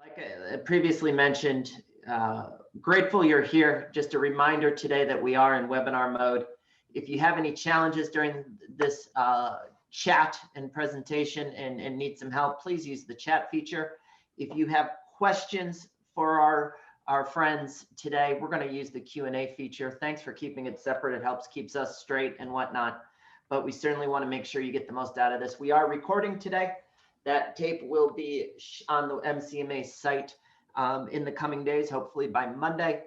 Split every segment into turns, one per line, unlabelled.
Like I previously mentioned, grateful you're here. Just a reminder today that we are in webinar mode. If you have any challenges during this chat and presentation and need some help, please use the chat feature. If you have questions for our friends today, we're going to use the Q&A feature. Thanks for keeping it separate. It helps keeps us straight and whatnot. But we certainly want to make sure you get the most out of this. We are recording today. That tape will be on the MCMA site in the coming days, hopefully by Monday.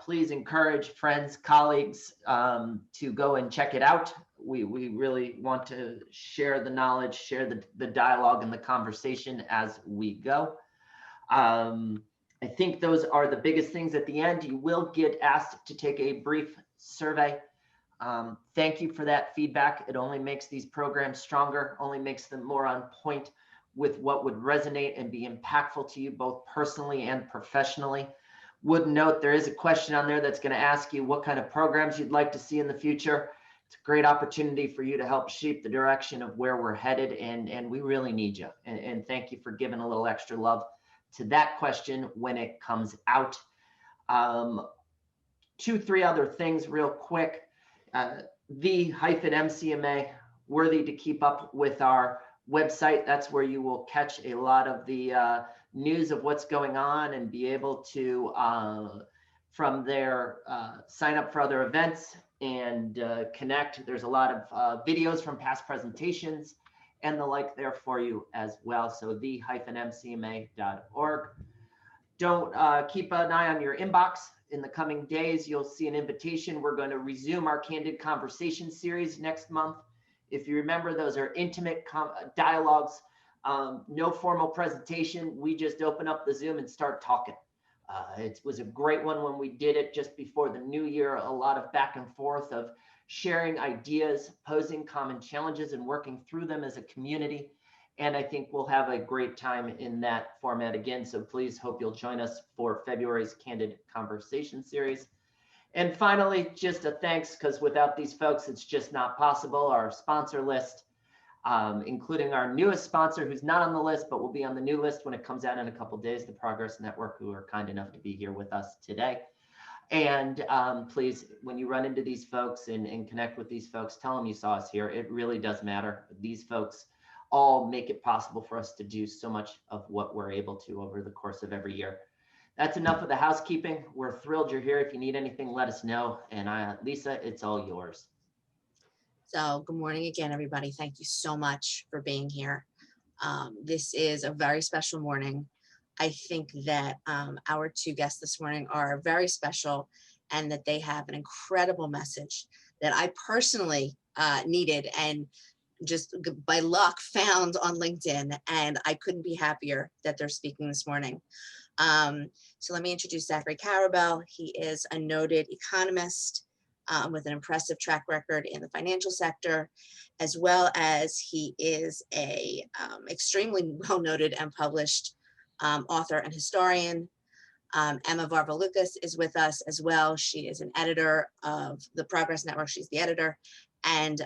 Please encourage friends, colleagues to go and check it out. We really want to share the knowledge, share the dialogue and the conversation as we go. I think those are the biggest things. At the end, you will get asked to take a brief survey. Thank you for that feedback. It only makes these programs stronger, only makes them more on point with what would resonate and be impactful to you both personally and professionally. Would note there is a question on there that's going to ask you what kind of programs you'd like to see in the future. It's a great opportunity for you to help shape the direction of where we're headed, and we really need you. And thank you for giving a little extra love to that question when it comes out. 2-3 other things real quick. The-MCMA, worthy to keep up with our website. That's where you will catch a lot of the news of what's going on and be able to, from there, sign up for other events and connect. There's a lot of videos from past presentations and the like there for you as well. So the-mcma.org. Don't keep an eye on your inbox. In the coming days, you'll see an invitation. We're going to resume our Candid Conversation series next month. If you remember, those are intimate dialogues, no formal presentation. We just open up the Zoom and start talking. It was a great one when we did it just before the new year, a lot of back and forth of sharing ideas, posing common challenges and working through them as a community. And I think we'll have a great time in that format again. So please hope you'll join us for February's Candid Conversation series. And finally, just a thanks, because without these folks, it's just not possible. Our sponsor list, including our newest sponsor, who's not on the list, but will be on the new list when it comes out in a couple of days, the Progress Network, who are kind enough to be here with us today. And please, when you run into these folks and connect with these folks, tell them you saw us here. It really does matter. These folks all make it possible for us to do so much of what we're able to over the course of every year. That's enough of the housekeeping. We're thrilled you're here. If you need anything, let us know. And Lisa, it's all yours.
So good morning again, everybody. Thank you so much for being here. This is a very special morning. I think that our two guests this morning are very special and that they have an incredible message that I personally needed and just by luck found on LinkedIn, and I couldn't be happier that they're speaking this morning. So let me introduce Zachary Karabell. He is a noted economist with an impressive track record in the financial sector, as well as he is a extremely well-noted and published author and historian. Emma Varvaloucas is with us as well. She is an editor of the Progress Network. She's the editor, and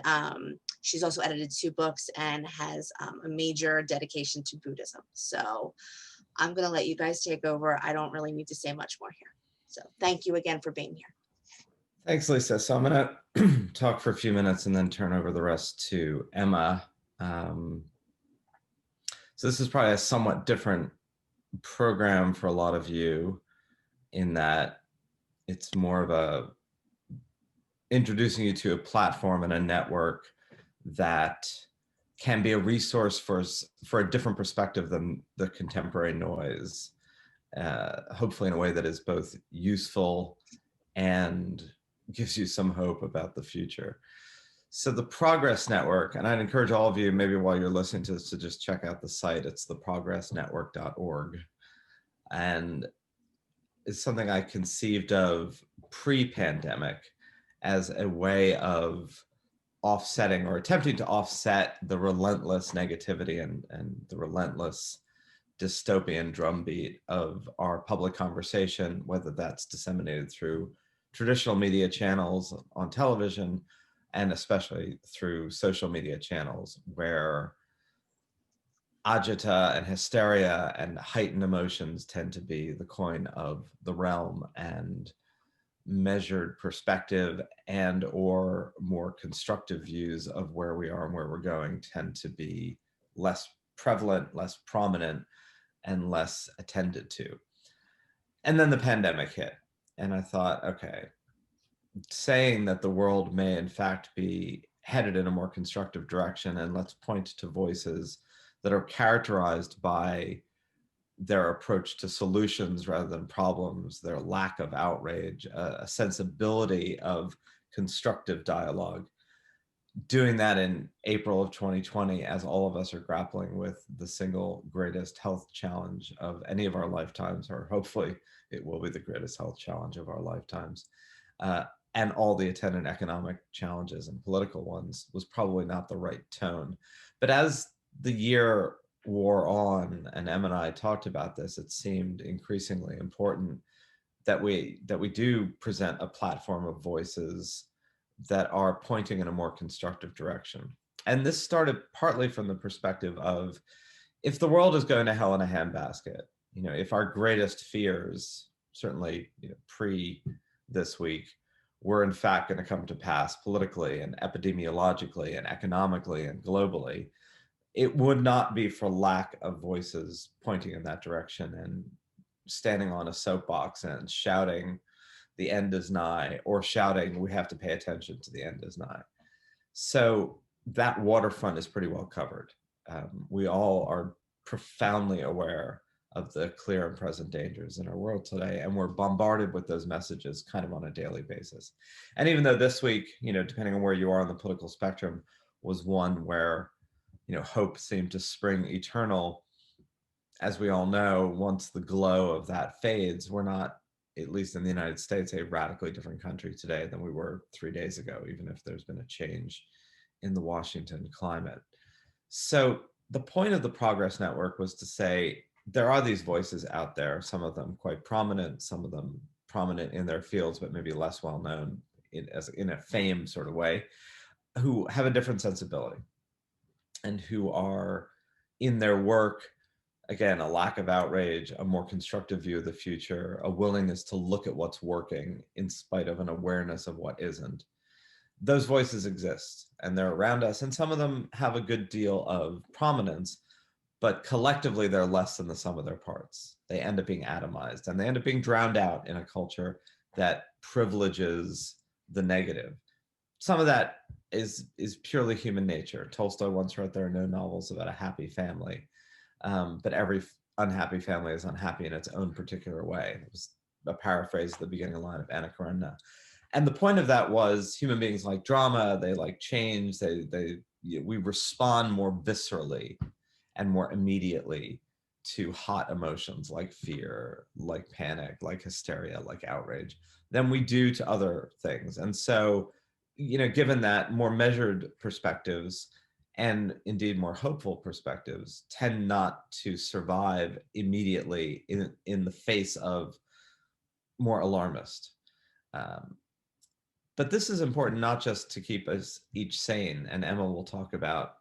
she's also edited 2 books and has a major dedication to Buddhism. So I'm going to let you guys take over. I don't really need to say much more here. So thank you again for being here.
Thanks, Lisa. So I'm going to talk for a few minutes and then turn over the rest to Emma. So this is probably a somewhat different program for a lot of you in that it's more of a introducing you to a platform and a network that can be a resource for a different perspective than the contemporary noise, hopefully in a way that is both useful and gives you some hope about the future. So the Progress Network, and I'd encourage all of you, maybe while you're listening to this, to just check out the site. It's theprogressnetwork.org. And it's something I conceived of pre-pandemic as a way of offsetting or attempting to offset the relentless negativity and the relentless dystopian drumbeat of our public conversation, whether that's disseminated through traditional media channels on television, and especially through social media channels, where agita and hysteria and heightened emotions tend to be the coin of the realm, and measured perspective and or more constructive views of where we are and where we're going tend to be less prevalent, less prominent, and less attended to. And then the pandemic hit, and I thought, okay, saying that the world may in fact be headed in a more constructive direction, and let's point to voices that are characterized by their approach to solutions rather than problems, their lack of outrage, a sensibility of constructive dialogue. Doing that in April of 2020, as all of us are grappling with the single greatest health challenge of any of our lifetimes, or hopefully it will be the greatest health challenge of our lifetimes, and all the attendant economic challenges and political ones, was probably not the right tone. But as the year wore on, and Em and I talked about this, it seemed increasingly important that we do present a platform of voices that are pointing in a more constructive direction. And this started partly from the perspective of, if the world is going to hell in a handbasket, if our greatest fears, certainly pre this week, were in fact going to come to pass politically and epidemiologically and economically and globally, it would not be for lack of voices pointing in that direction and standing on a soapbox and shouting, the end is nigh, or shouting, we have to pay attention to the end is nigh. So that waterfront is pretty well covered. We all are profoundly aware of the clear and present dangers in our world today, and we're bombarded with those messages kind of on a daily basis. And even though this week, depending on where you are on the political spectrum, was one where hope seemed to spring eternal, as we all know, once the glow of that fades, we're not, at least in the United States, a radically different country today than we were 3 days ago, even if there's been a change in the Washington climate. So the point of the Progress Network was to say, there are these voices out there, some of them quite prominent, some of them prominent in their fields, but maybe less well known in a fame sort of way, who have a different sensibility and who are in their work, again, a lack of outrage, a more constructive view of the future, a willingness to look at what's working in spite of an awareness of what isn't. Those voices exist and they're around us, and some of them have a good deal of prominence, but collectively they're less than the sum of their parts. They end up being atomized, and they end up being drowned out in a culture that privileges the negative. Some of that is purely human nature. Tolstoy once wrote, there are no novels about a happy family, but every unhappy family is unhappy in its own particular way. It was a paraphrase of the beginning line of Anna Karenina. And the point of that was, human beings like drama, they like change, we respond more viscerally and more immediately to hot emotions like fear, like panic, like hysteria, like outrage, than we do to other things. And so, given that, more measured perspectives, and indeed more hopeful perspectives, tend not to survive immediately in the face of more alarmist. But this is important not just to keep us each sane, and Emma will talk about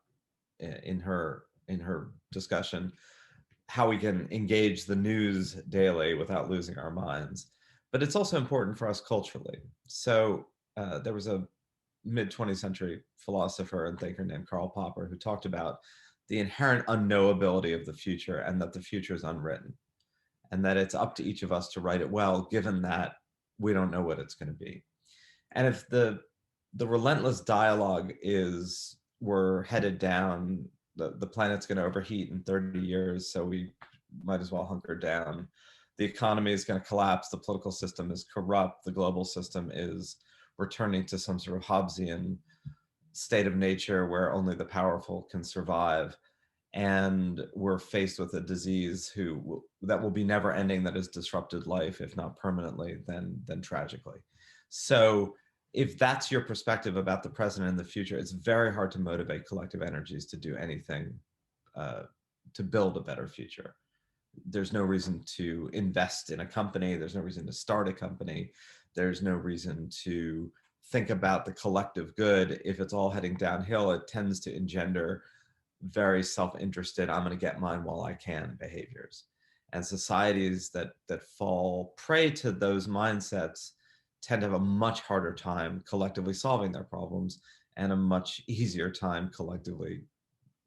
in her discussion how we can engage the news daily without losing our minds, but it's also important for us culturally. So there was a mid-20th century philosopher and thinker named Karl Popper who talked about the inherent unknowability of the future, and that the future is unwritten, and that it's up to each of us to write it well, given that we don't know what it's going to be. And if the relentless dialogue is, we're headed down, the planet's going to overheat in 30 years, so we might as well hunker down, the economy is going to collapse, the political system is corrupt, the global system is returning to some sort of Hobbesian state of nature where only the powerful can survive, and we're faced with a disease that will be never ending, that has disrupted life, if not permanently, then tragically. So if that's your perspective about the present and the future, it's very hard to motivate collective energies to do anything to build a better future. There's no reason to invest in a company. There's no reason to start a company. There's no reason to think about the collective good. If it's all heading downhill, it tends to engender very self-interested, I'm going to get mine while I can behaviors. And societies that fall prey to those mindsets tend to have a much harder time collectively solving their problems and a much easier time collectively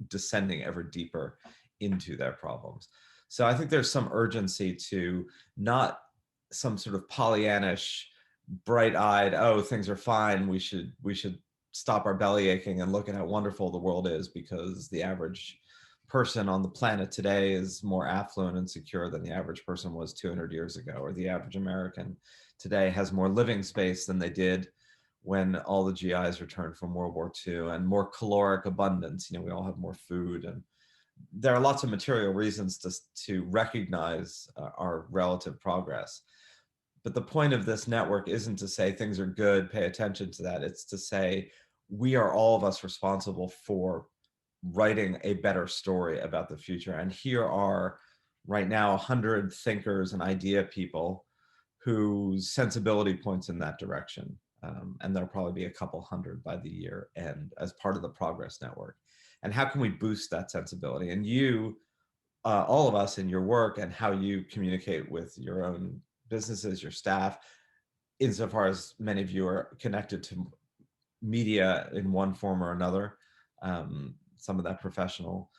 descending ever deeper into their problems. So I think there's some urgency to not some sort of Pollyannish, bright-eyed, oh, things are fine, we should stop our belly aching and look at how wonderful the world is because the average person on the planet today is more affluent and secure than the average person was 200 years ago, or the average American today has more living space than they did when all the GIs returned from World War II, and more caloric abundance. You know, we all have more food, and there are lots of material reasons to recognize our relative progress. But the point of this network isn't to say things are good, pay attention to that. It's to say we are all of us responsible for writing a better story about the future. And here are right now 100 thinkers and idea people whose sensibility points in that direction. And there'll probably be a couple hundred by the year end as part of the Progress Network. And how can we boost that sensibility? And you, all of us in your work and how you communicate with your own businesses, your staff, insofar as many of you are connected to media in one form or another, some of that professional,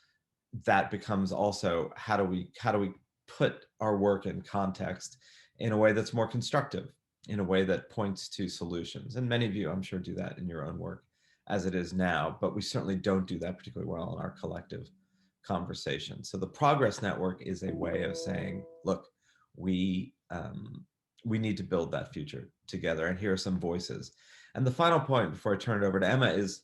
that becomes also how do we put our work in context in a way that's more constructive, in a way that points to solutions. And many of you, I'm sure, do that in your own work as it is now, but we certainly don't do that particularly well in our collective conversation. So the Progress Network is a way of saying, look, we need to build that future together, and here are some voices. And the final point before I turn it over to Emma is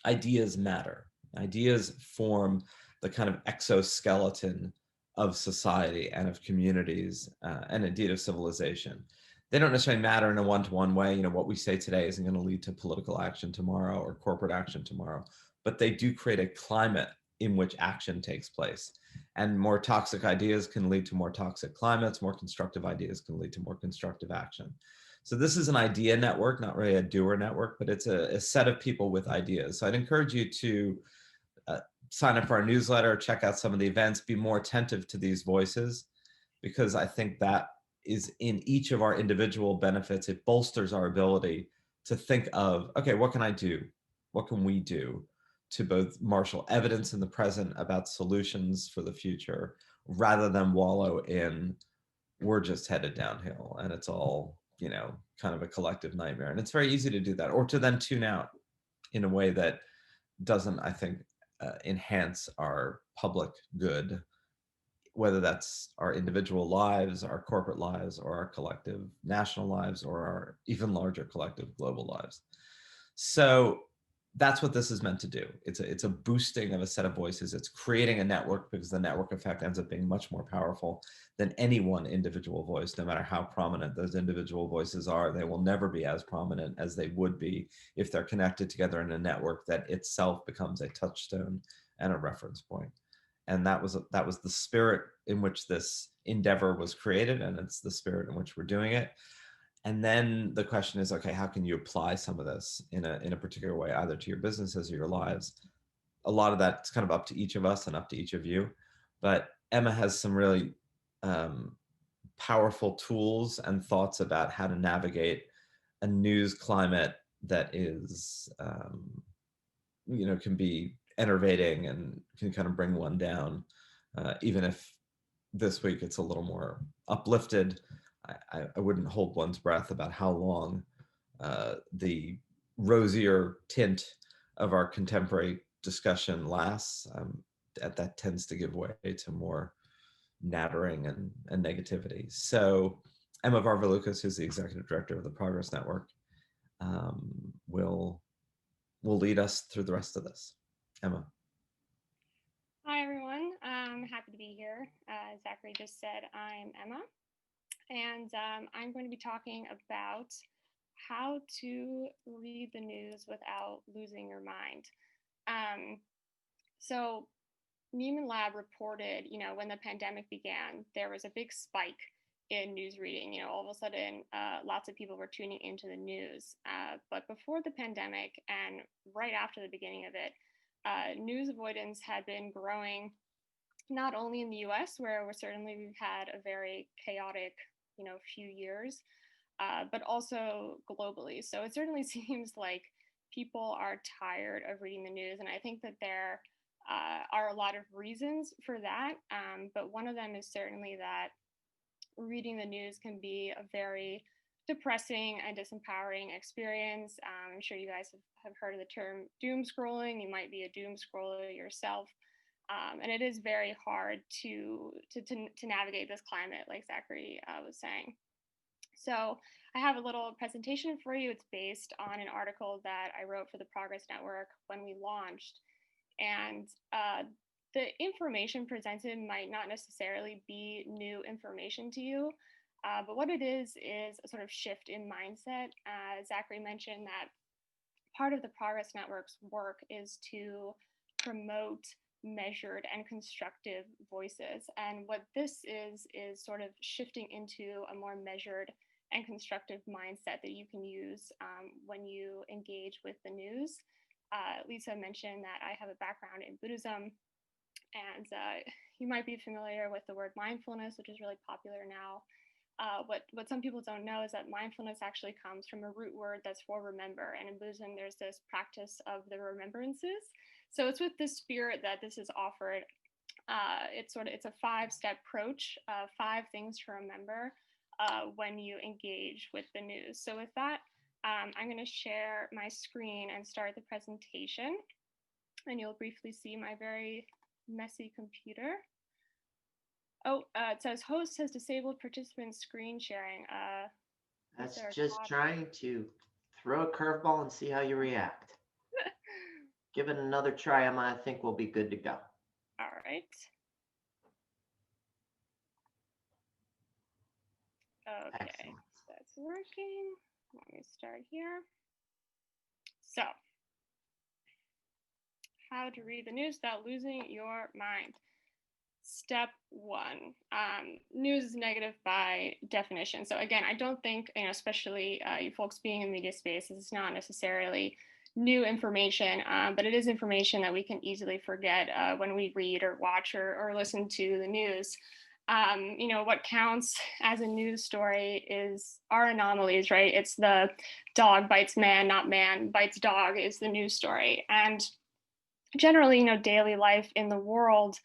ideas matter. Ideas form the kind of exoskeleton of society and of communities, and indeed of civilization. They don't necessarily matter in a one-to-one way. You know, what we say today isn't going to lead to political action tomorrow or corporate action tomorrow, but they do create a climate in which action takes place. And more toxic ideas can lead to more toxic climates. More constructive ideas can lead to more constructive action. So this is an idea network, not really a doer network, but it's a set of people with ideas. So I'd encourage you to sign up for our newsletter, check out some of the events, be more attentive to these voices, because I think that is in each of our individual benefits. It bolsters our ability to think of, okay, what can I do? What can we do to both marshal evidence in the present about solutions for the future, rather than wallow in, we're just headed downhill and it's all, you know, kind of a collective nightmare. And it's very easy to do that, or to then tune out in a way that doesn't, I think, enhance our public good, whether that's our individual lives, our corporate lives, or our collective national lives, or our even larger collective global lives. So that's what this is meant to do. It's a boosting of a set of voices. It's creating a network, because the network effect ends up being much more powerful than any one individual voice. No matter how prominent those individual voices are, they will never be as prominent as they would be if they're connected together in a network that itself becomes a touchstone and a reference point. And that was the spirit in which this endeavor was created, and it's the spirit in which we're doing it. And then the question is, okay, how can you apply some of this in a particular way, either to your businesses or your lives? A lot of that's kind of up to each of us and up to each of you. But Emma has some really powerful tools and thoughts about how to navigate a news climate that is, you know, can be enervating and can kind of bring one down, even if this week it's a little more uplifted. I wouldn't hold one's breath about how long the rosier tint of our contemporary discussion lasts. That tends to give way to more nattering and negativity. So Emma Varvaloucas, who's the executive director of the Progress Network, will lead us through the rest of this. Emma.
Hi, everyone. I'm happy to be here. As Zachary just said, I'm Emma, and I'm going to be talking about how to read the news without losing your mind. So Neiman Lab reported, when the pandemic began, there was a big spike in news reading. All of a sudden, lots of people were tuning into the news. But before the pandemic and right after the beginning of it, news avoidance had been growing not only in the US, where we've had a very chaotic, few years, but also globally. So it certainly seems like people are tired of reading the news. And I think that there are a lot of reasons for that. But one of them is certainly that reading the news can be a very depressing and disempowering experience. I'm sure you guys have heard of the term doom scrolling. You might be a doom scroller yourself. And it is very hard to navigate this climate, like Zachary was saying. So I have a little presentation for you. It's based on an article that I wrote for the Progress Network when we launched. And the information presented might not necessarily be new information to you, but what it is a sort of shift in mindset. Zachary mentioned that part of the Progress Network's work is to promote measured and constructive voices. And what this is sort of shifting into a more measured and constructive mindset that you can use when you engage with the news. Lisa mentioned that I have a background in Buddhism, and you might be familiar with the word mindfulness, which is really popular now. What some people don't know is that mindfulness actually comes from a root word that's for remember. And in Buddhism, there's this practice of the remembrances. So it's with this spirit that this is offered. It's a 5-step approach, 5 things to remember when you engage with the news. So with that, I'm going to share my screen and start the presentation. And you'll briefly see my very messy computer. Oh, it says host has disabled participant screen sharing.
That's just trying to throw a curveball and see how you react. Give it another try, Emma. I think we'll be good to go.
All right. Okay,
Excellent.
that's working. Let me start here. So, how to read the news without losing your mind. Step 1, news is negative by definition. So again, I don't think, especially you folks being in the media space, this is not necessarily new information, but it is information that we can easily forget when we read or watch or listen to the news. What counts as a news story are anomalies, right? It's the dog bites man, not man bites dog is the news story. And generally, daily life in the world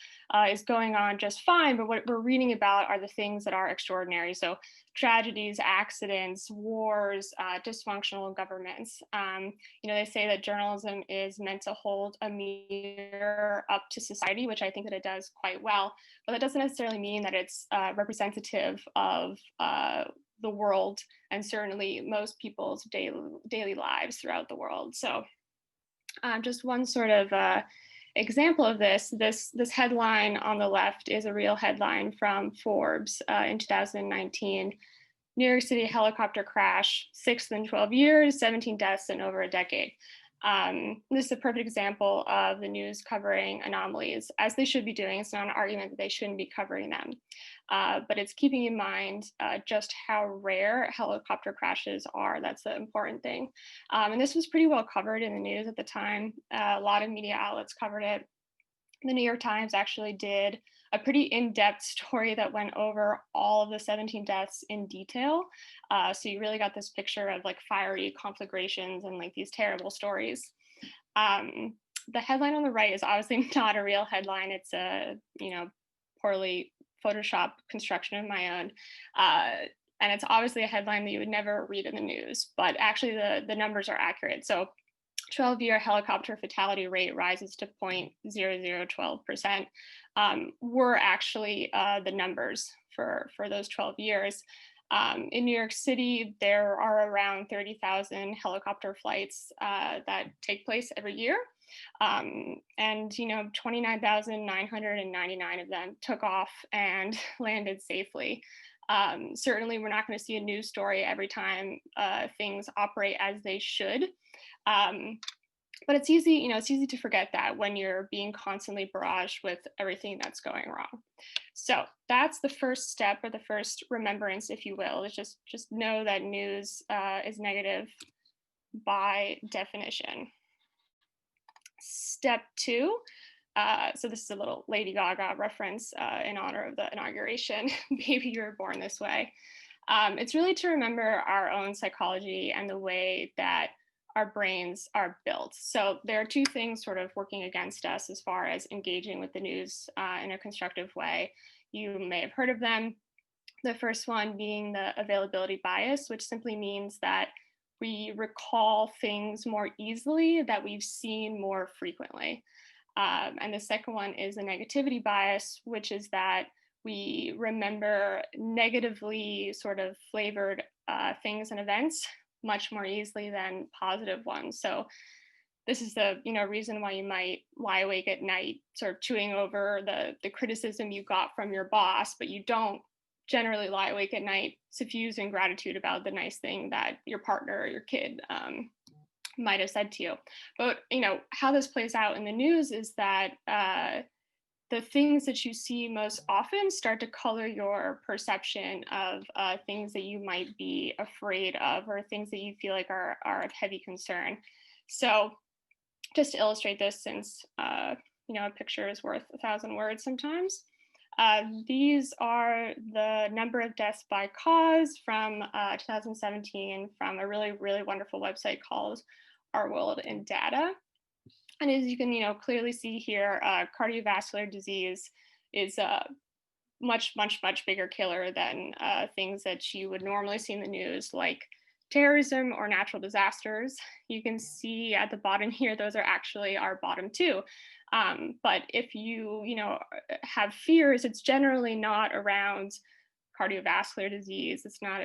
is going on just fine, but what we're reading about are the things that are extraordinary. So tragedies, accidents, wars, dysfunctional governments. They say that journalism is meant to hold a mirror up to society, which I think that it does quite well, but that doesn't necessarily mean that it's representative of the world and certainly most people's daily lives throughout the world. So just one sort of example of this headline on the left is a real headline from Forbes in 2019. New York City helicopter crash, 6th in 12 years, 17 deaths in over a decade. This is a perfect example of the news covering anomalies, as they should be doing. It's not an argument that they shouldn't be covering them, but it's keeping in mind just how rare helicopter crashes are. That's the important thing. And this was pretty well covered in the news at the time. A lot of media outlets covered it. The New York Times actually did a pretty in-depth story that went over all of the 17 deaths in detail. So you really got this picture of like fiery conflagrations and like these terrible stories. The headline on the right is obviously not a real headline. It's a, poorly Photoshop construction of my own. And it's obviously a headline that you would never read in the news, but actually the numbers are accurate. So 12-year helicopter fatality rate rises to 0.0012%, were actually the numbers for those 12 years. In New York City, there are around 30,000 helicopter flights that take place every year. And 29,999 of them took off and landed safely. Certainly, we're not going to see a news story every time things operate as they should. But it's easy, it's easy to forget that when you're being constantly barraged with everything that's going wrong. So that's the first step, or the first remembrance, if you will, is just know that news is negative by definition. Step 2, so this is a little Lady Gaga reference in honor of the inauguration, Baby You Were Born This Way. It's really to remember our own psychology and the way that our brains are built. So there are two things sort of working against us as far as engaging with the news in a constructive way. You may have heard of them. The first one being the availability bias, which simply means that we recall things more easily that we've seen more frequently. And the second one is the negativity bias, which is that we remember negatively sort of flavored things and events much more easily than positive ones. So this is the reason why you might lie awake at night sort of chewing over the criticism you got from your boss, but you don't generally lie awake at night suffused in gratitude about the nice thing that your partner or your kid might have said to you. But how this plays out in the news is that the things that you see most often start to color your perception of things that you might be afraid of or things that you feel like are of heavy concern. So just to illustrate this, since a picture is worth 1,000 words sometimes, these are the number of deaths by cause from 2017 from a really, really wonderful website called Our World in Data. And as you can, clearly see here, cardiovascular disease is a much, much, much bigger killer than things that you would normally see in the news, like terrorism or natural disasters. You can see at the bottom here, those are actually our bottom two. But if you, have fears, it's generally not around cardiovascular disease. It's not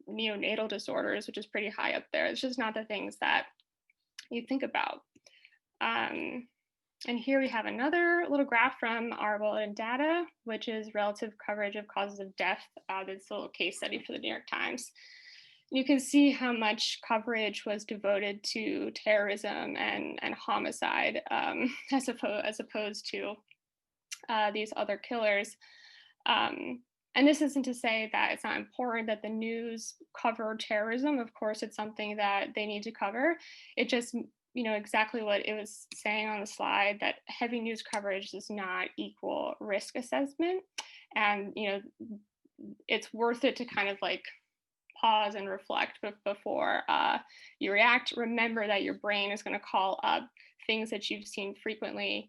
neonatal disorders, which is pretty high up there. It's just not the things that you think about. And here we have another little graph from Our World in Data, which is relative coverage of causes of death. This little case study for the New York Times. You can see how much coverage was devoted to terrorism and homicide as opposed to these other killers. And this isn't to say that it's not important that the news cover terrorism. Of course, it's something that they need to cover. It just, exactly what it was saying on the slide, that heavy news coverage does not equal risk assessment. And, it's worth it to kind of like pause and reflect before you react. Remember that your brain is going to call up things that you've seen frequently,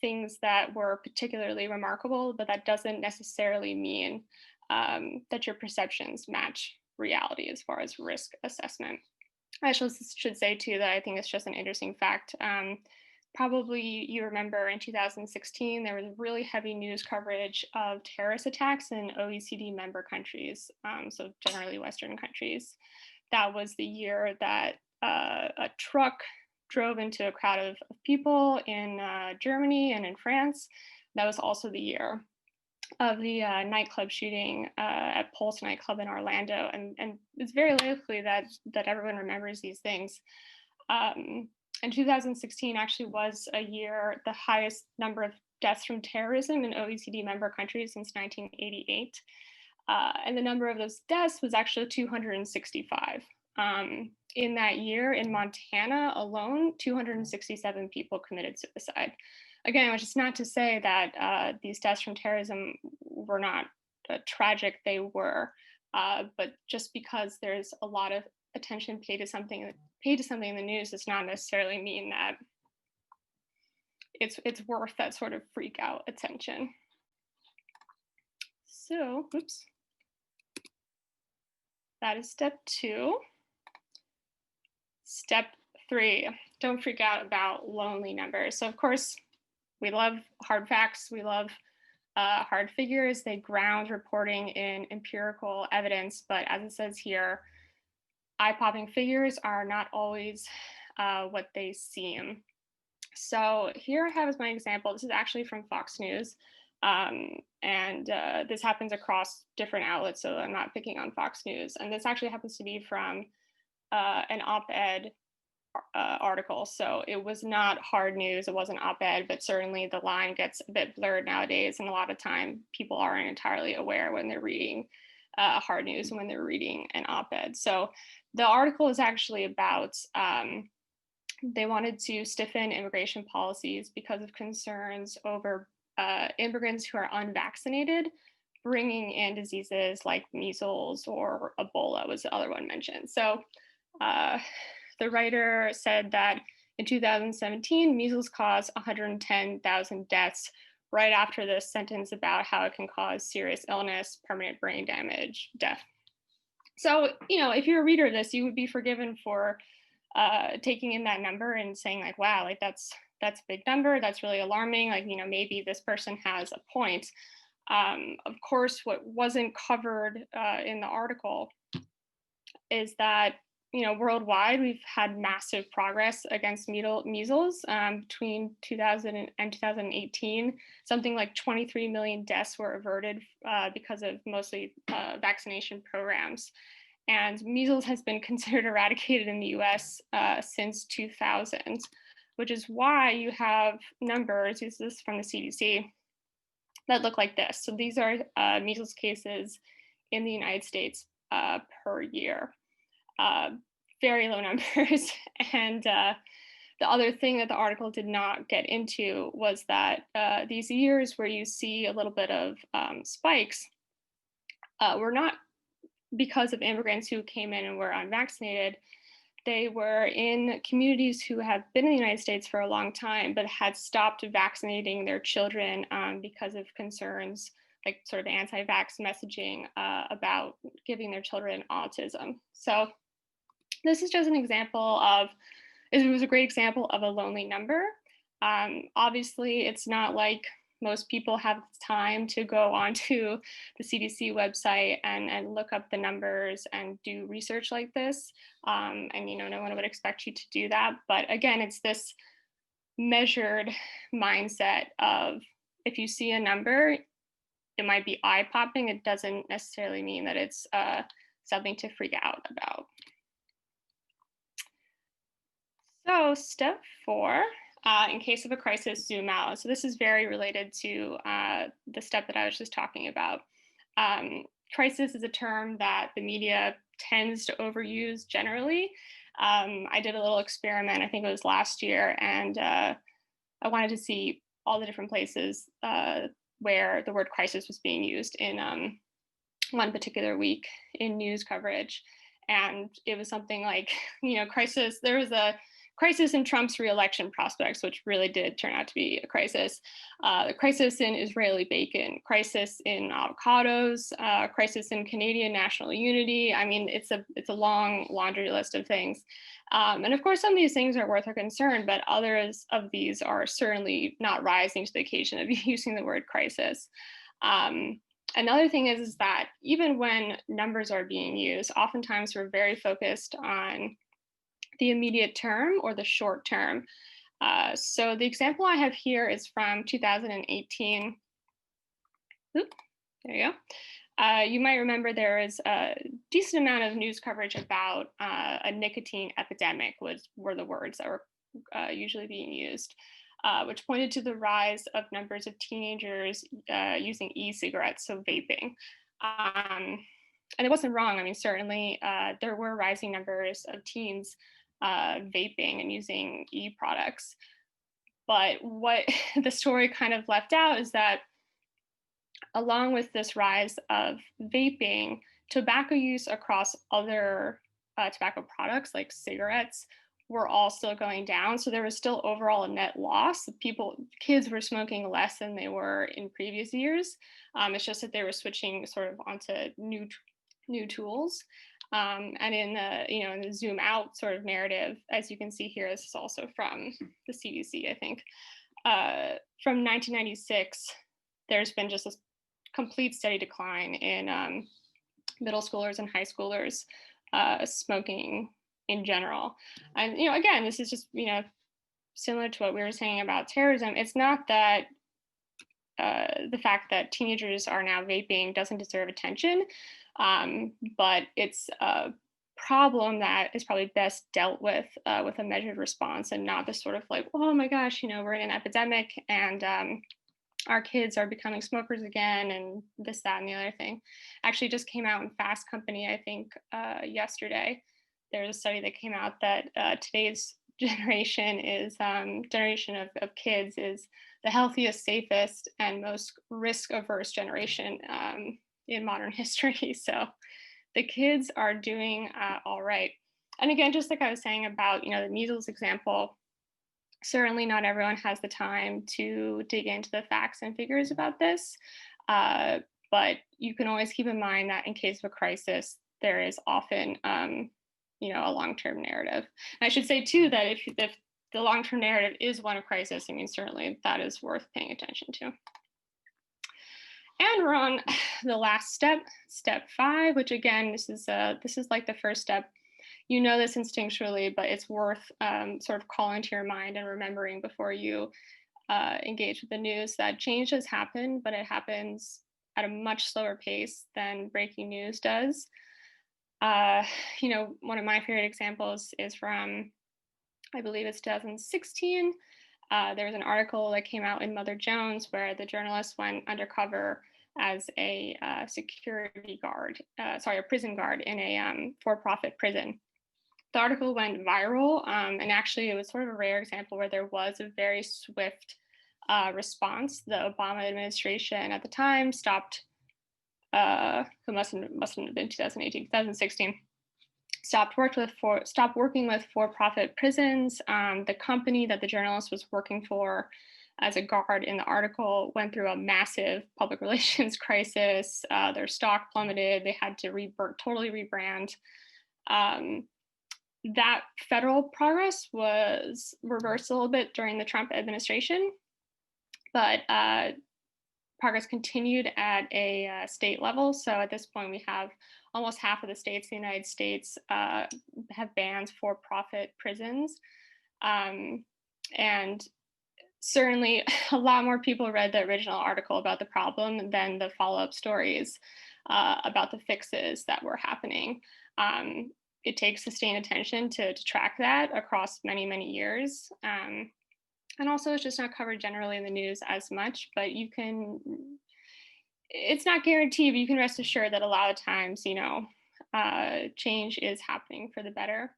things that were particularly remarkable, but that doesn't necessarily mean that your perceptions match reality as far as risk assessment. I should say too that I think it's just an interesting fact. Probably you remember in 2016, there was really heavy news coverage of terrorist attacks in OECD member countries, so generally Western countries. That was the year that a truck drove into a crowd of people in Germany and in France. That was also the year of the nightclub shooting at Pulse nightclub in Orlando. And it's very likely that everyone remembers these things. And 2016 actually was a year, the highest number of deaths from terrorism in OECD member countries since 1988. And the number of those deaths was actually 265. In that year, in Montana alone, 267 people committed suicide. Again, which is not to say that these deaths from terrorism were not tragic, they were, but just because there's a lot of attention paid to something in the news does not necessarily mean that it's worth that sort of freak out attention. So, oops. That is step 2. Step 3, don't freak out about lonely numbers. So of course, we love hard facts. We love hard figures. They ground reporting in empirical evidence, but as it says here, eye-popping figures are not always what they seem. So here I have as my example, this is actually from Fox News. And this happens across different outlets, so I'm not picking on Fox News. And this actually happens to be from an op-ed article. So it was not hard news, it wasn't op-ed, but certainly the line gets a bit blurred nowadays. And a lot of time people aren't entirely aware when they're reading hard news and when they're reading an op-ed. So the article is actually about They wanted to stiffen immigration policies because of concerns over immigrants who are unvaccinated bringing in diseases like measles or Ebola was the other one mentioned. So the writer said that in 2017, measles caused 110,000 deaths right after this sentence about how it can cause serious illness, permanent brain damage, death. So, if you're a reader of this, you would be forgiven for taking in that number and saying like, wow, like that's a big number. That's really alarming. Like, maybe this person has a point. Of course, what wasn't covered in the article is that, worldwide, we've had massive progress against measles between 2000 and 2018. Something like 23 million deaths were averted because of mostly vaccination programs. And measles has been considered eradicated in the US since 2000, which is why you have numbers, this is from the CDC, that look like this. So these are measles cases in the United States per year. Very low numbers. And the other thing that the article did not get into was that these years where you see a little bit of spikes were not because of immigrants who came in and were unvaccinated. They were in communities who have been in the United States for a long time, but had stopped vaccinating their children because of concerns like sort of anti-vax messaging about giving their children autism. So this is just an example of, it was a great example of a lonely number. Obviously, it's not like most people have time to go onto the CDC website and look up the numbers and do research like this. And no one would expect you to do that. But again, it's this measured mindset of if you see a number, it might be eye-popping. It doesn't necessarily mean that it's something to freak out about. So step 4, in case of a crisis, zoom out. So this is very related to the step that I was just talking about. Crisis is a term that the media tends to overuse generally. I did a little experiment, I think it was last year, and I wanted to see all the different places where the word crisis was being used in one particular week in news coverage. And it was something like, crisis, there was a crisis in Trump's re-election prospects, which really did turn out to be a crisis. The crisis in Israeli bacon, crisis in avocados, crisis in Canadian national unity. I mean, it's a long laundry list of things. And of course, some of these things are worth our concern, but others of these are certainly not rising to the occasion of using the word crisis. Another thing is that even when numbers are being used, oftentimes we're very focused on the immediate term or the short term. So the example I have here is from 2018. Oop, there you go. You might remember there is a decent amount of news coverage about a nicotine epidemic, were the words that were usually being used, which pointed to the rise of numbers of teenagers using e-cigarettes, so vaping. And it wasn't wrong. I mean, certainly there were rising numbers of teens vaping and using e-products. But what the story kind of left out is that along with this rise of vaping, tobacco use across other tobacco products like cigarettes were all still going down. So there was still overall a net loss. Kids were smoking less than they were in previous years. It's just that they were switching sort of onto new tools. And in the zoom out sort of narrative, as you can see here, this is also from the CDC, I think. From 1996, there's been just a complete steady decline in middle schoolers and high schoolers smoking in general. And, again, this is just, similar to what we were saying about terrorism. It's not that the fact that teenagers are now vaping doesn't deserve attention. But it's a problem that is probably best dealt with a measured response and not this sort of like, oh my gosh, we're in an epidemic and our kids are becoming smokers again and this, that, and the other thing. Actually just came out in Fast Company, I think yesterday. There's a study that came out that today's generation is generation of kids is the healthiest, safest, and most risk-averse generation in modern history. So the kids are doing all right. And again, just like I was saying about, the measles example, certainly not everyone has the time to dig into the facts and figures about this. But you can always keep in mind that in case of a crisis, there is often, a long-term narrative. And I should say too that if the long-term narrative is one of crisis, I mean, certainly that is worth paying attention to. And we're on the last step, step 5, which again, this is like the first step. You know this instinctually, but it's worth sort of calling to your mind and remembering before you engage with the news that change has happened, but it happens at a much slower pace than breaking news does. One of my favorite examples is from, I believe it's 2016. There was an article that came out in Mother Jones where the journalist went undercover as a security guard, a prison guard in a for-profit prison. The article went viral, and actually it was sort of a rare example where there was a very swift response. The Obama administration at the time stopped, it mustn't have been 2018, 2016, stopped working with for-profit prisons. The company that the journalist was working for as a guard in the article went through a massive public relations crisis. Their stock plummeted. They had to totally rebrand. That federal progress was reversed a little bit during the Trump administration, but progress continued at a state level. So at this point, we have almost half of the states in the United States have banned for-profit prisons. And certainly a lot more people read the original article about the problem than the follow-up stories about the fixes that were happening. It takes sustained attention to track that across many, many years. And also it's just not covered generally in the news as much, but it's not guaranteed, but you can rest assured that a lot of times, change is happening for the better.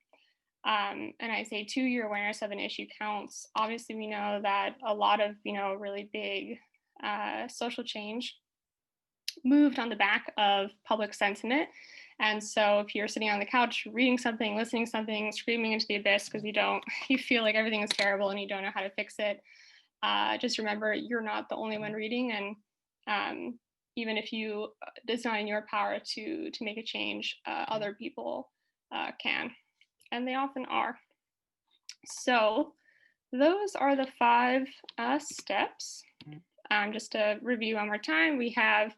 And I say 2-year awareness of an issue counts. Obviously, we know that a lot of, really big social change moved on the back of public sentiment. And so if you're sitting on the couch reading something, listening to something, screaming into the abyss because you feel like everything is terrible and you don't know how to fix it, just remember you're not the only one reading. And even if it's not in your power to make a change, other people can, and they often are. So those are the 5 steps. Just to review one more time, we have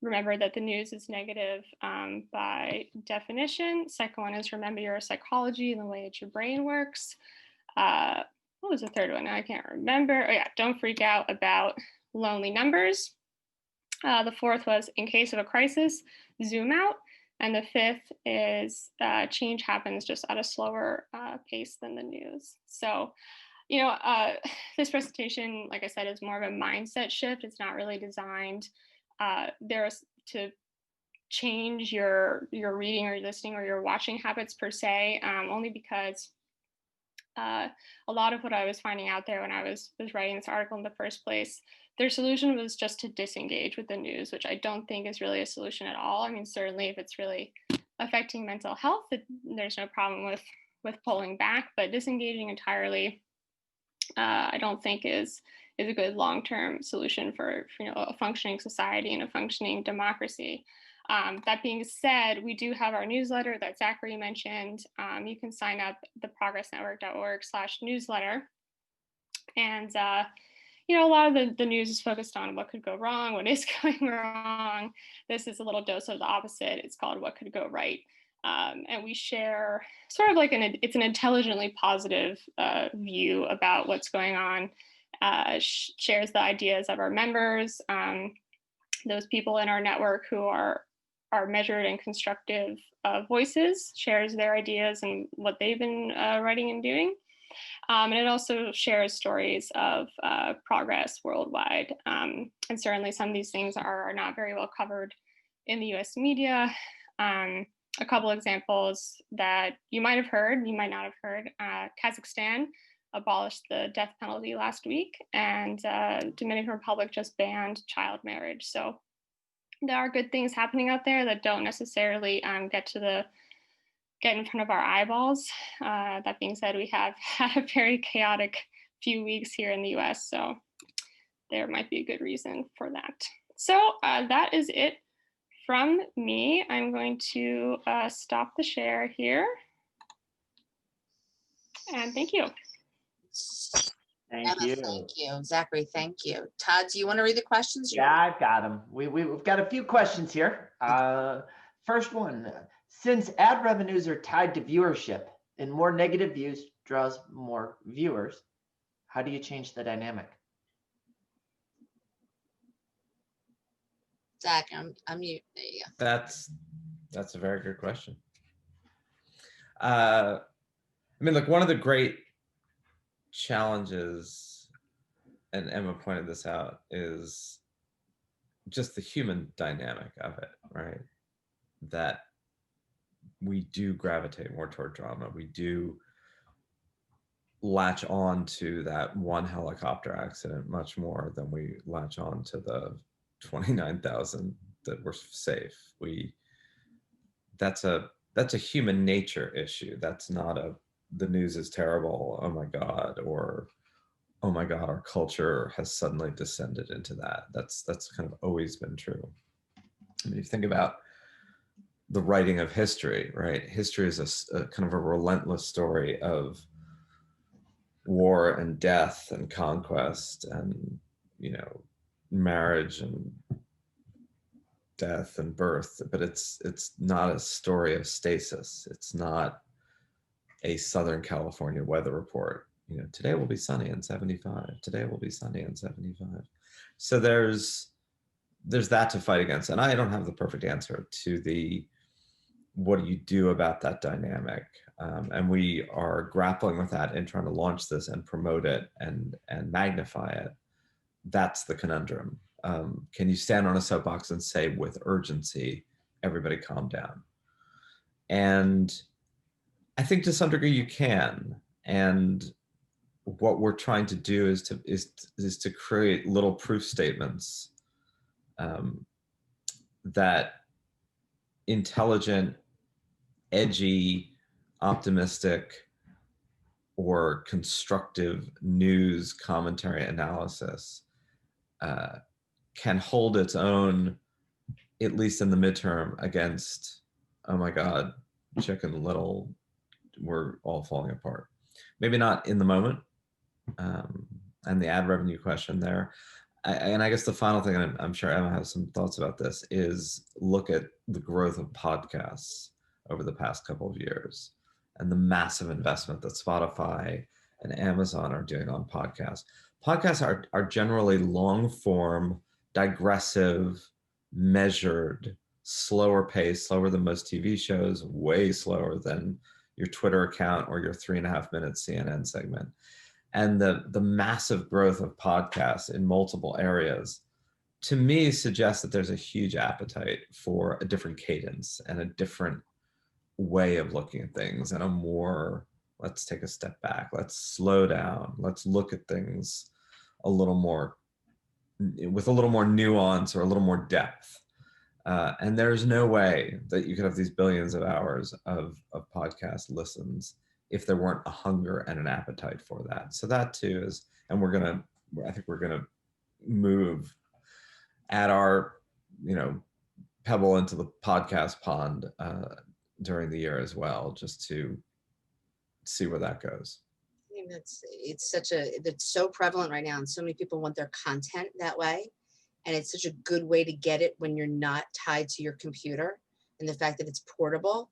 remember that the news is negative by definition. Second one is remember your psychology and the way that your brain works. What was the third one? I can't remember. Oh yeah, don't freak out about lonely numbers. The fourth was in case of a crisis, zoom out. And the 5th is change happens just at a slower pace than the news. So, this presentation, like I said, is more of a mindset shift. It's not really designed there's to change your reading or listening or your watching habits per se, only because a lot of what I was finding out there when I was writing this article in the first place, their solution was just to disengage with the news, which I don't think is really a solution at all. I mean, certainly if it's really affecting mental health, there's no problem with pulling back, but disengaging entirely, I don't think is a good long-term solution for a functioning society and a functioning democracy. That being said, we do have our newsletter that Zachary mentioned. You can sign up at theprogressnetwork.org/newsletter. And, a lot of the news is focused on what could go wrong, what is going wrong. This is a little dose of the opposite. It's called What Could Go Right. And we share sort of like it's an intelligently positive view about what's going on, shares the ideas of our members, those people in our network who are measured and constructive voices, shares their ideas and what they've been writing and doing. And it also shares stories of progress worldwide. And certainly some of these things are not very well covered in the US media. a couple examples that you might have heard, you might not have heard. Kazakhstan abolished the death penalty last week, and Dominican Republic just banned child marriage. So there are good things happening out there that don't necessarily get in front of our eyeballs. That being said, we have had a very chaotic few weeks here in the US, so there might be a good reason for that. So that is it from me. I'm going to stop the share here. And thank you.
Thank
Emma,
you.
thank you. Zachary, thank you. Todd, do you want to read the questions?
Yeah, I've got them. We've got a few questions here. First one, since ad revenues are tied to viewership and more negative views draws more viewers, how do you change the dynamic?
Zach, I'm mute. There you go.
That's a very good question. I mean, look, one of the great challenges, and Emma pointed this out, is just the human dynamic of it, right? That we do gravitate more toward drama. We do latch on to that one helicopter accident much more than we latch on to the 29,000 that were safe. That's a human nature issue. That's not the news is terrible, oh my God, or oh my God, our culture has suddenly descended into that. That's kind of always been true. I mean, if you think about the writing of history, right? History is a kind of a relentless story of war and death and conquest and, marriage and death and birth, but it's not a story of stasis. It's not a Southern California weather report. Today will be sunny and 75. Today will be sunny and 75. So there's that to fight against. And I don't have the perfect answer to what do you do about that dynamic? And we are grappling with that and trying to launch this and promote it and magnify it. That's the conundrum. Can you stand on a soapbox and say with urgency, everybody calm down? And I think to some degree you can. And what we're trying to do is to create little proof statements that intelligent, edgy, optimistic, or constructive news commentary analysis can hold its own, at least in the midterm, against, oh my God, Chicken Little, we're all falling apart. Maybe not in the moment. And the ad revenue question there. And I guess the final thing, and I'm sure Emma has some thoughts about this, is look at the growth of podcasts over the past couple of years and the massive investment that Spotify and Amazon are doing on podcasts. Podcasts are generally long form, digressive, measured, slower pace, slower than most TV shows, way slower than your Twitter account or your 3.5-minute CNN segment. And the massive growth of podcasts in multiple areas, to me, suggests that there's a huge appetite for a different cadence and a different way of looking at things, and a more, let's take a step back, let's slow down, let's look at things a little more, with a little more nuance or a little more depth. And there's no way that you could have these billions of hours of podcast listens if there weren't a hunger and an appetite for that. So that too is, and I think we're gonna move at our, pebble into the podcast pond during the year as well, just to see where that goes.
I mean, it's so prevalent right now, and so many people want their content that way. And it's such a good way to get it when you're not tied to your computer, and the fact that it's portable.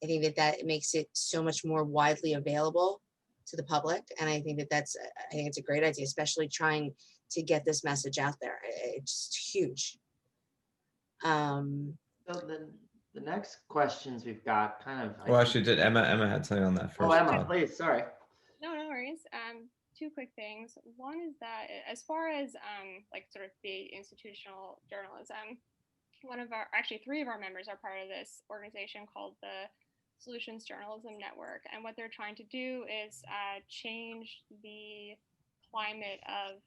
I think that makes it so much more widely available to the public. And I think it's a great idea, especially trying to get this message out there. It's huge.
So the next questions we've got kind of.
Well, actually, did Emma had something on that first?
Oh, Emma, please, sorry.
No worries. Two quick things. One is that as far as like sort of the institutional journalism, actually three of our members are part of this organization called the Solutions Journalism Network. And what they're trying to do is change the climate of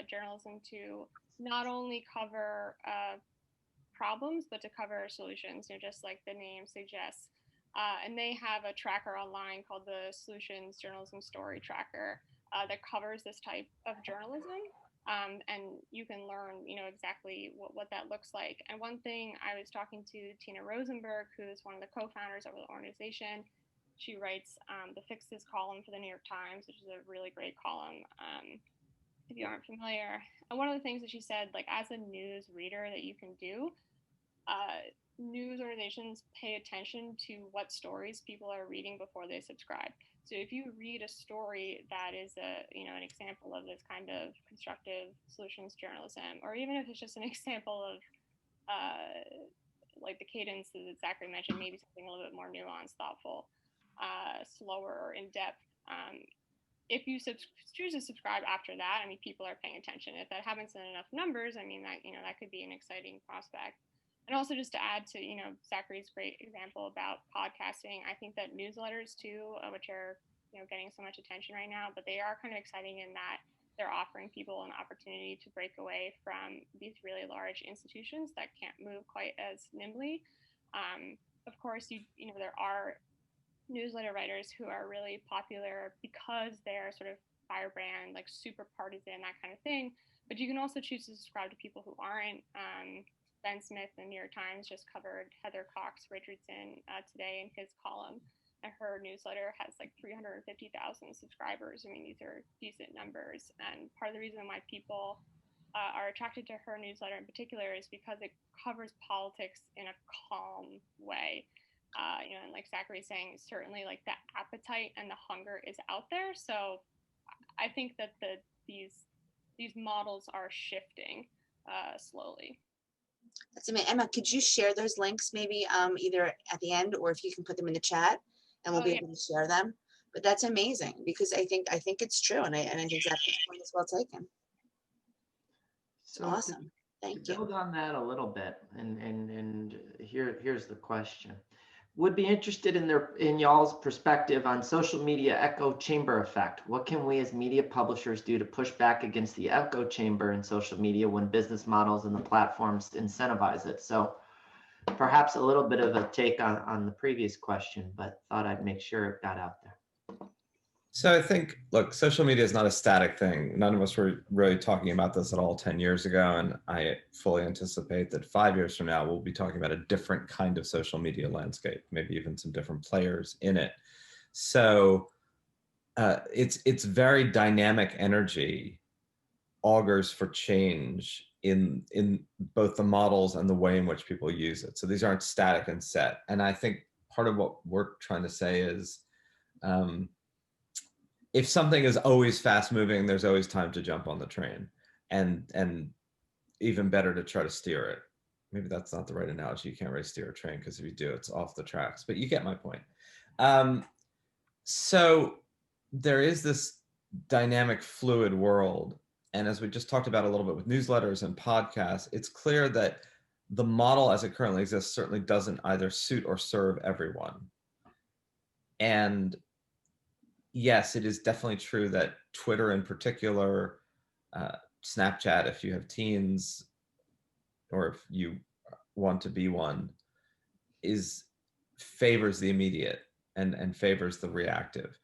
journalism to not only cover problems, but to cover solutions, just like the name suggests. And they have a tracker online called the Solutions Journalism Story Tracker that covers this type of journalism. And you can learn, exactly what that looks like. And one thing, I was talking to Tina Rosenberg, who is one of the co-founders of the organization. She writes the Fixes column for the New York Times, which is a really great column if you aren't familiar. And one of the things that she said, like as a news reader that you can do, news organizations pay attention to what stories people are reading before they subscribe. So if you read a story that is an example of this kind of constructive solutions journalism, or even if it's just an example of like the cadence that Zachary mentioned, maybe something a little bit more nuanced, thoughtful, slower, or in depth. If you choose to subscribe after that, people are paying attention. If that happens in enough numbers, that that could be an exciting prospect. And also, just to add to Zachary's great example about podcasting, I think that newsletters too, which are getting so much attention right now, but they are kind of exciting in that they're offering people an opportunity to break away from these really large institutions that can't move quite as nimbly. Of course, there are newsletter writers who are really popular because they're sort of firebrand, like super partisan, that kind of thing. But you can also choose to subscribe to people who aren't. Ben Smith in the New York Times just covered Heather Cox Richardson today in his column. And her newsletter has like 350,000 subscribers. These are decent numbers. And part of the reason why people are attracted to her newsletter in particular is because it covers politics in a calm way. And like Zachary saying, certainly like the appetite and the hunger is out there. So I think that these models are shifting slowly.
That's amazing. Emma, could you share those links maybe either at the end, or if you can put them in the chat and we'll be able to share them. But that's amazing, because I think it's true, and I think that point is well taken.
So
awesome. Thank you.
Build on that a little bit, and here's the question. Would be interested in y'all's perspective on social media echo chamber effect. What can we as media publishers do to push back against the echo chamber in social media when business models and the platforms incentivize it? So perhaps a little bit of a take on the previous question, but thought I'd make sure it got out there.
So I think, look, social media is not a static thing. None of us were really talking about this at all 10 years ago. And I fully anticipate that 5 years from now, we'll be talking about a different kind of social media landscape, maybe even some different players in it. So it's very dynamic energy, augurs for change in both the models and the way in which people use it. So these aren't static and set. And I think part of what we're trying to say is, if something is always fast moving, there's always time to jump on the train, and even better to try to steer it. Maybe that's not the right analogy. You can't really steer a train, because if you do, it's off the tracks, but you get my point. So there is this dynamic, fluid world. And as we just talked about a little bit with newsletters and podcasts, it's clear that the model as it currently exists certainly doesn't either suit or serve everyone. And yes, it is definitely true that Twitter in particular, Snapchat, if you have teens, or if you want to be one, favors the immediate and favors the reactive.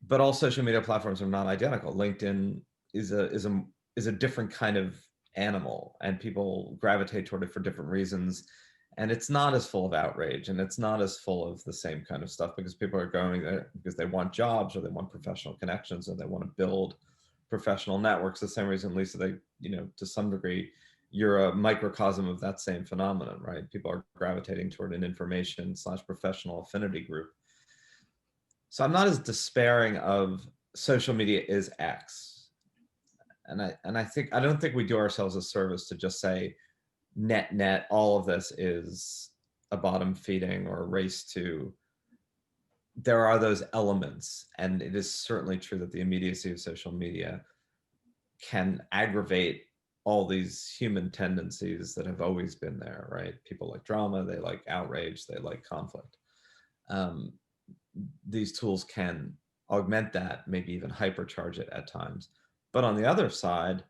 But all social media platforms are not identical. LinkedIn is a different kind of animal, and people gravitate toward it for different reasons. And it's not as full of outrage, and it's not as full of the same kind of stuff, because people are going there because they want jobs, or they want professional connections, or they want to build professional networks. The same reason, Lisa, they, to some degree, you're a microcosm of that same phenomenon, right? People are gravitating toward an information/professional affinity group. So I'm not as despairing of social media is X. And I don't think we do ourselves a service to just say, net, all of this is a bottom feeding or a race to. There are those elements, and it is certainly true that the immediacy of social media can aggravate all these human tendencies that have always been there, right? People like drama, they like outrage, they like conflict. These tools can augment that, maybe even hypercharge it at times. But on the other side,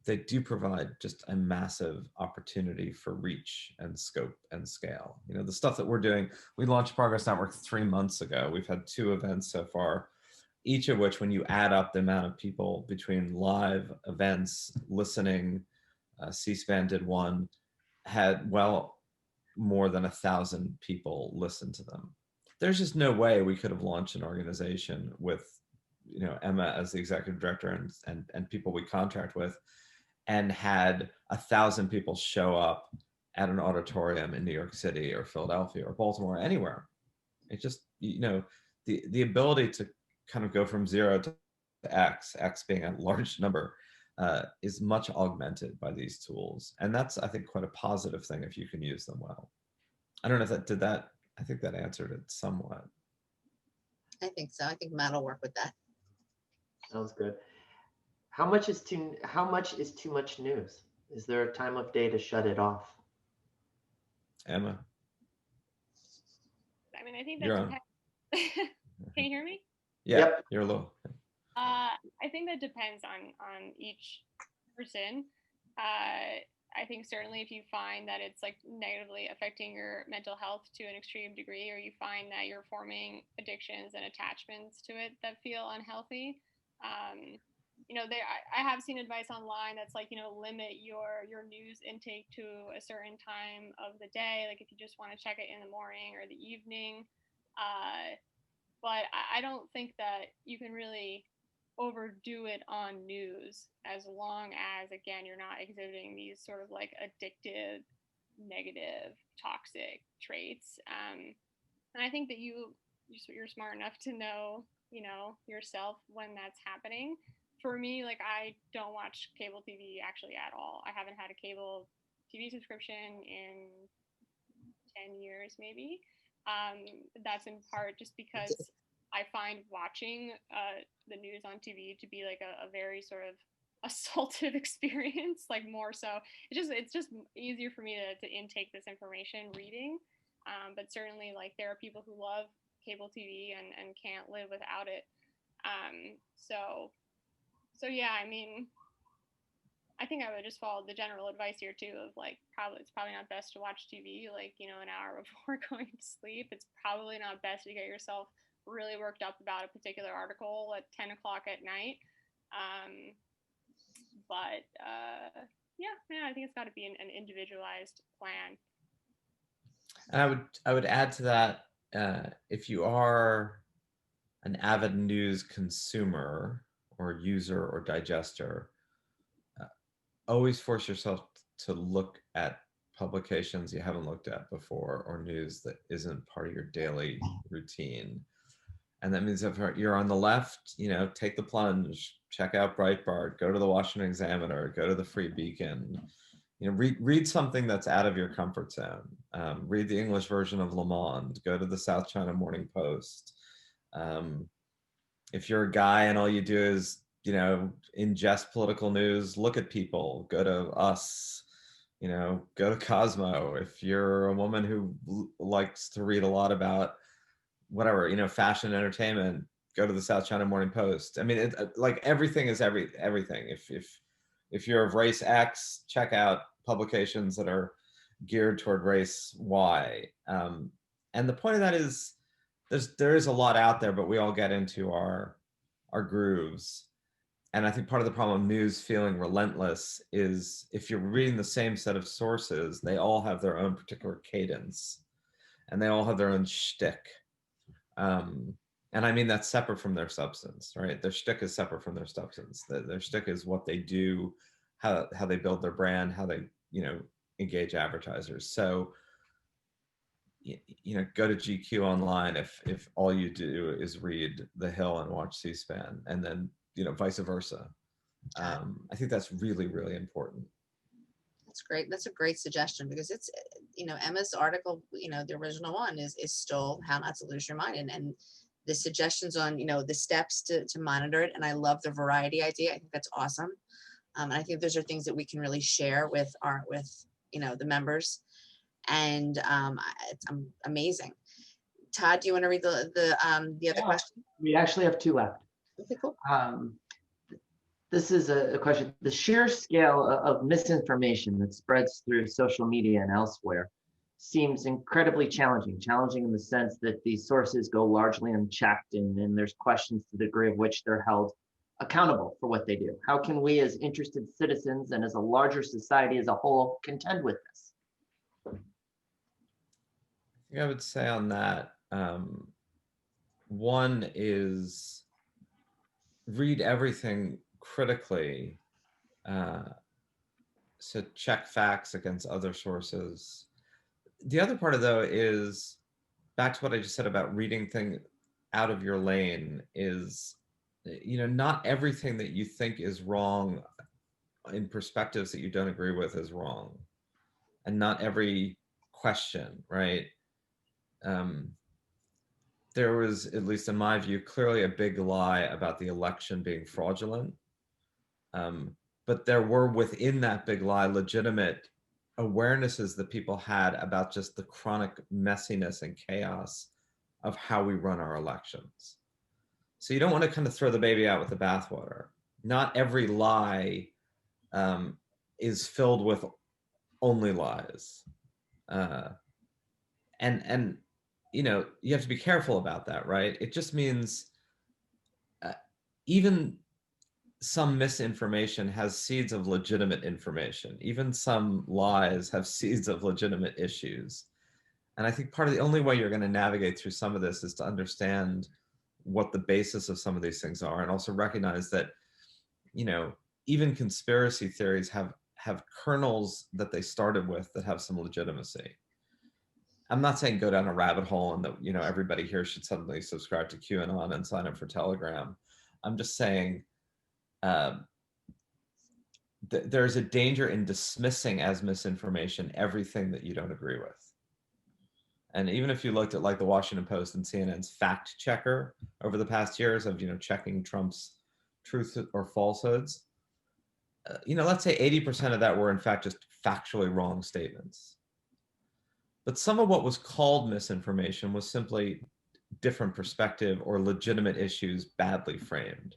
they do provide just a massive opportunity for reach and scope and scale. You know, the stuff that we're doing, we launched Progress Network 3 months ago. We've had 2 events so far, each of which, when you add up the amount of people between live events, listening, C-SPAN did one, had well more than 1,000 people listen to them. There's just no way we could have launched an organization with, you know, Emma as the executive director and people we contract with, and had 1,000 people show up at an auditorium in New York City or Philadelphia or Baltimore, anywhere. It just, you know, the ability to kind of go from 0 to X being a large number, is much augmented by these tools. And that's, I think, quite a positive thing if you can use them well. I don't know if that did that. I think that answered it somewhat.
I think so. I think Matt will work with that.
Sounds good. How much is too much news? Is there a time of day to shut it off?
Emma,
I mean, I think that
you're on.
depends. Can you hear me?
Yeah,
Yep.
you're a little.
I think that depends on each person. I think certainly if you find that it's like negatively affecting your mental health to an extreme degree, or you find that you're forming addictions and attachments to it that feel unhealthy, you know, I have seen advice online that's like, you know, limit your news intake to a certain time of the day, like if you just want to check it in the morning or the evening. But I don't think that you can really overdo it on news, as long as, again, you're not exhibiting these sort of like addictive, negative, toxic traits. And I think that you're smart enough to know, you know, yourself when that's happening. For me, like, I don't watch cable TV actually at all. I haven't had a cable TV subscription in 10 years, maybe. That's in part just because I find watching the news on TV to be like a very sort of assaultive experience, like more so. It's just easier for me to intake this information reading. But certainly, like, there are people who love cable TV and can't live without it. So yeah, I mean, I think I would just follow the general advice here too of like, it's probably not best to watch TV like, you know, an hour before going to sleep. It's probably not best to get yourself really worked up about a particular article at 10 o'clock at night. Yeah, I think it's got to be an individualized plan.
And I would add to that, if you are an avid news consumer or user or digester, always force yourself to look at publications you haven't looked at before, or news that isn't part of your daily routine. And that means if you're on the left, you know, take the plunge, check out Breitbart, go to the Washington Examiner, go to the Free Beacon, you know, read something that's out of your comfort zone. Read the English version of Le Monde, go to the South China Morning Post. If you're a guy and all you do is, you know, ingest political news, look at People, go to Us, you know, go to Cosmo. If you're a woman who likes to read a lot about whatever, you know, fashion, entertainment, go to the South China Morning Post. I mean, like everything is everything. If you're of race X, check out publications that are geared toward race Y. And the point of that is there is a lot out there, but we all get into our grooves. And I think part of the problem of news feeling relentless is if you're reading the same set of sources, they all have their own particular cadence and they all have their own shtick. And I mean, that's separate from their substance, right? Their shtick is separate from their substance. Their shtick is what they do, how they build their brand, how they, you know, engage advertisers. So, you know, go to GQ online if all you do is read The Hill and watch C-SPAN, and then, you know, vice versa. I think that's really, really important.
That's great. That's a great suggestion, because it's, you know, Emma's article, you know, the original one is still How Not to Lose Your Mind, and the suggestions on, you know, the steps to monitor it. And I love the variety idea. I think that's awesome. And I think those are things that we can really share with the members. And it's amazing. Todd, do you want to read the other
Yeah.
question?
We actually have 2 left.
Okay, cool.
This is a question. The sheer scale of misinformation that spreads through social media and elsewhere seems incredibly challenging in the sense that these sources go largely unchecked, and there's questions to the degree of which they're held accountable for what they do. How can we as interested citizens and as a larger society as a whole contend with this?
I think I would say on that, one is read everything critically. So check facts against other sources. The other part of though is back to what I just said about reading things out of your lane is, not everything that you think is wrong in perspectives that you don't agree with is wrong. And not every question, right? There was, at least in my view, clearly a big lie about the election being fraudulent. But there were within that big lie legitimate awarenesses that people had about just the chronic messiness and chaos of how we run our elections. So you don't want to kind of throw the baby out with the bathwater. Not every lie is filled with only lies. And you have to be careful about that, right? It just means even some misinformation has seeds of legitimate information. Even some lies have seeds of legitimate issues. And I think part of the only way you're going to navigate through some of this is to understand what the basis of some of these things are, and also recognize that, even conspiracy theories have kernels that they started with that have some legitimacy. I'm not saying go down a rabbit hole and that, everybody here should suddenly subscribe to QAnon and sign up for Telegram. I'm just saying there's a danger in dismissing as misinformation everything that you don't agree with. And even if you looked at like the Washington Post and CNN's fact checker over the past years of, checking Trump's truth or falsehoods, let's say 80% of that were in fact just factually wrong statements. But some of what was called misinformation was simply different perspective or legitimate issues badly framed.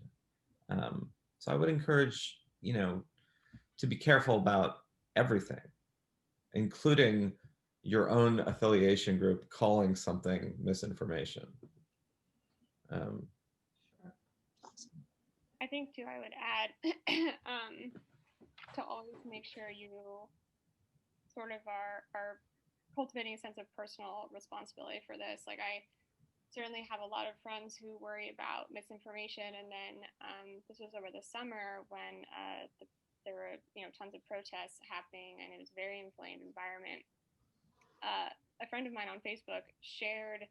So I would encourage, to be careful about everything, including your own affiliation group calling something misinformation.
I think too, I would add to always make sure you sort of are cultivating a sense of personal responsibility for this. Like, I certainly have a lot of friends who worry about misinformation, and then this was over the summer when there were tons of protests happening, and it was a very inflamed environment. A friend of mine on Facebook shared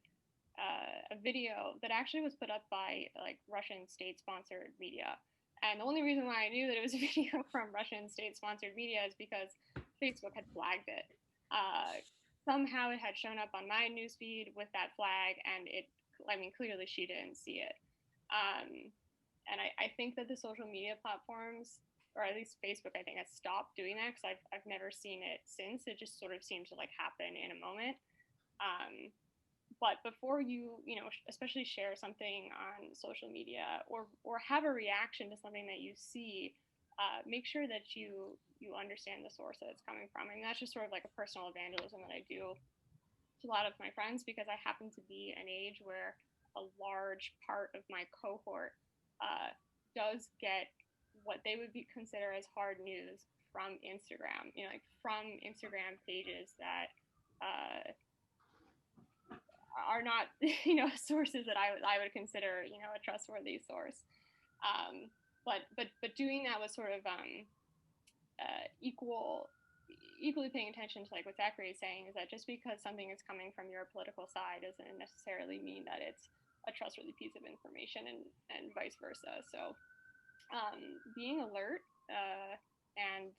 a video that actually was put up by like Russian state-sponsored media. And the only reason why I knew that it was a video from Russian state-sponsored media is because Facebook had flagged it. Somehow it had shown up on my newsfeed with that flag, and clearly she didn't see it. And I think that the social media platforms, or at least Facebook, I think has stopped doing that, because I've never seen it since. It just sort of seemed to like happen in a moment. But before you especially share something on social media or have a reaction to something that you see, make sure that you understand the source that it's coming from. I mean, that's just sort of like a personal evangelism that I do to a lot of my friends, because I happen to be an age where a large part of my cohort does get what they would consider as hard news from Instagram, like from Instagram pages that are not, sources that I would consider, a trustworthy source. But doing that was sort of equally paying attention to like what Zachary is saying, is that just because something is coming from your political side doesn't necessarily mean that it's a trustworthy piece of information, and vice versa. So being alert and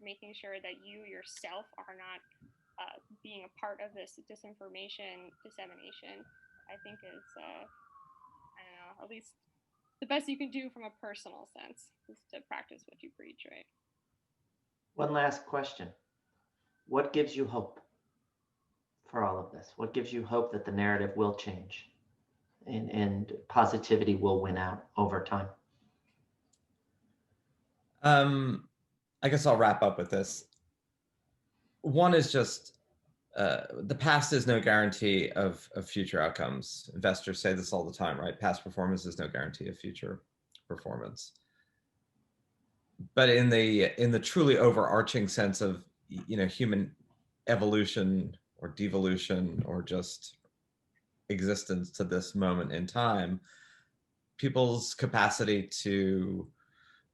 making sure that you yourself are not being a part of this disinformation dissemination, I think is I don't know, at least the best you can do from a personal sense is to practice what you preach, right?
One last question. What gives you hope for all of this? What gives you hope that the narrative will change and positivity will win out over time?
I guess I'll wrap up with this. One is just the past is no guarantee of future outcomes. Investors say this all the time, right? Past performance is no guarantee of future performance. But in the truly overarching sense of, you know, human evolution or devolution or just existence to this moment in time, people's capacity to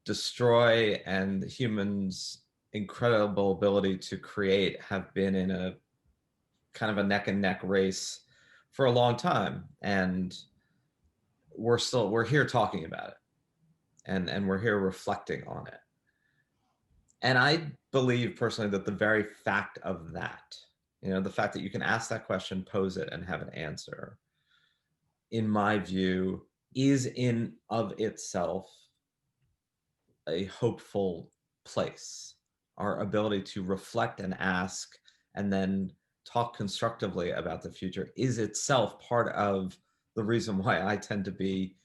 destroy and humans' incredible ability to create have been in a kind of a neck and neck race for a long time. And we're here talking about it. And we're here reflecting on it. And I believe personally that the very fact of that, you know, the fact that you can ask that question, pose it, and have an answer, in my view, is in of itself a hopeful place. Our ability to reflect and ask and then talk constructively about the future is itself part of the reason why I tend to be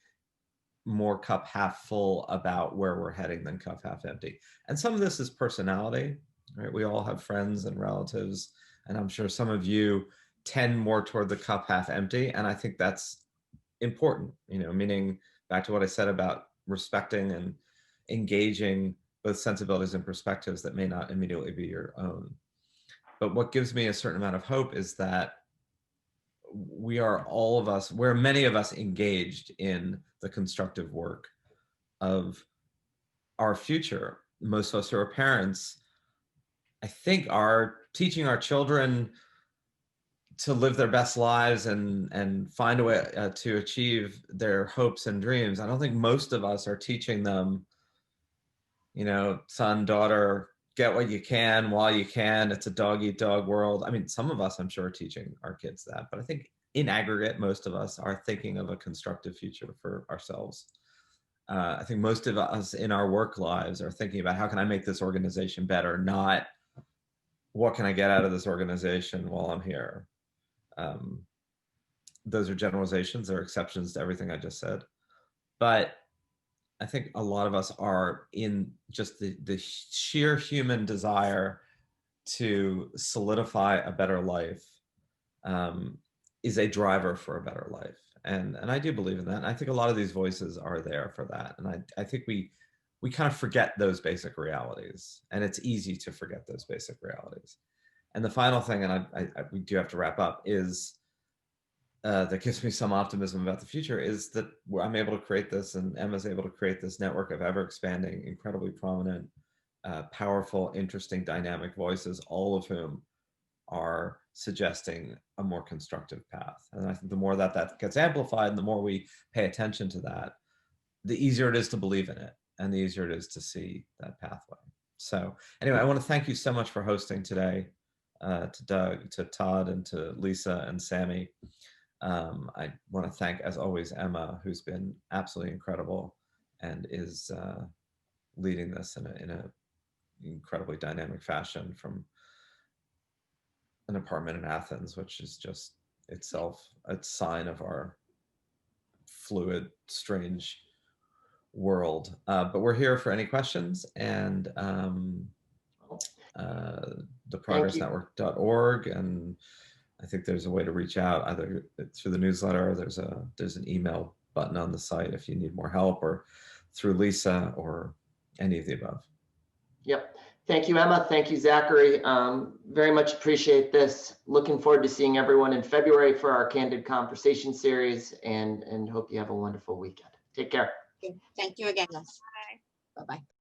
more cup half full about where we're heading than cup half empty. And some of this is personality, right? We all have friends and relatives, and I'm sure some of you tend more toward the cup half empty. And I think that's important, you know, meaning back to what I said about respecting and engaging both sensibilities and perspectives that may not immediately be your own. But what gives me a certain amount of hope is that we're many of us engaged in the constructive work of our future. Most of us who are parents, I think, are teaching our children to live their best lives and find a way to achieve their hopes and dreams. I don't think most of us are teaching them, you know, son, daughter, get what you can while you can. It's a dog eat dog world. I mean, some of us, I'm sure, are teaching our kids that, but I think in aggregate, most of us are thinking of a constructive future for ourselves. I think most of us in our work lives are thinking about how can I make this organization better, not what can I get out of this organization while I'm here. Those are generalizations, there are exceptions to everything I just said. But I think a lot of us are in just the sheer human desire to solidify a better life is a driver for a better life. And I do believe in that. And I think a lot of these voices are there for that. And I think we kind of forget those basic realities, and it's easy to forget those basic realities. And the final thing, and we do have to wrap up, is that gives me some optimism about the future is that I'm able to create this, and Emma's able to create this network of ever expanding, incredibly prominent, powerful, interesting, dynamic voices, all of whom are suggesting a more constructive path. And I think the more that gets amplified and the more we pay attention to that, the easier it is to believe in it and the easier it is to see that pathway. So anyway, I want to thank you so much for hosting today, to Doug, to Todd, and to Lisa and Sammy. I want to thank, as always, Emma, who's been absolutely incredible and is leading this in a incredibly dynamic fashion from an apartment in Athens, which is just itself a sign of our fluid, strange world. But we're here for any questions, and theprogressnetwork.org, and I think there's a way to reach out either through the newsletter, or there's an email button on the site if you need more help, or through Lisa, or any of the above.
Yep. Thank you, Emma. Thank you, Zachary. Very much appreciate this. Looking forward to seeing everyone in February for our Candid Conversation series, and hope you have a wonderful weekend. Take care.
Thank you again, guys. Bye-bye.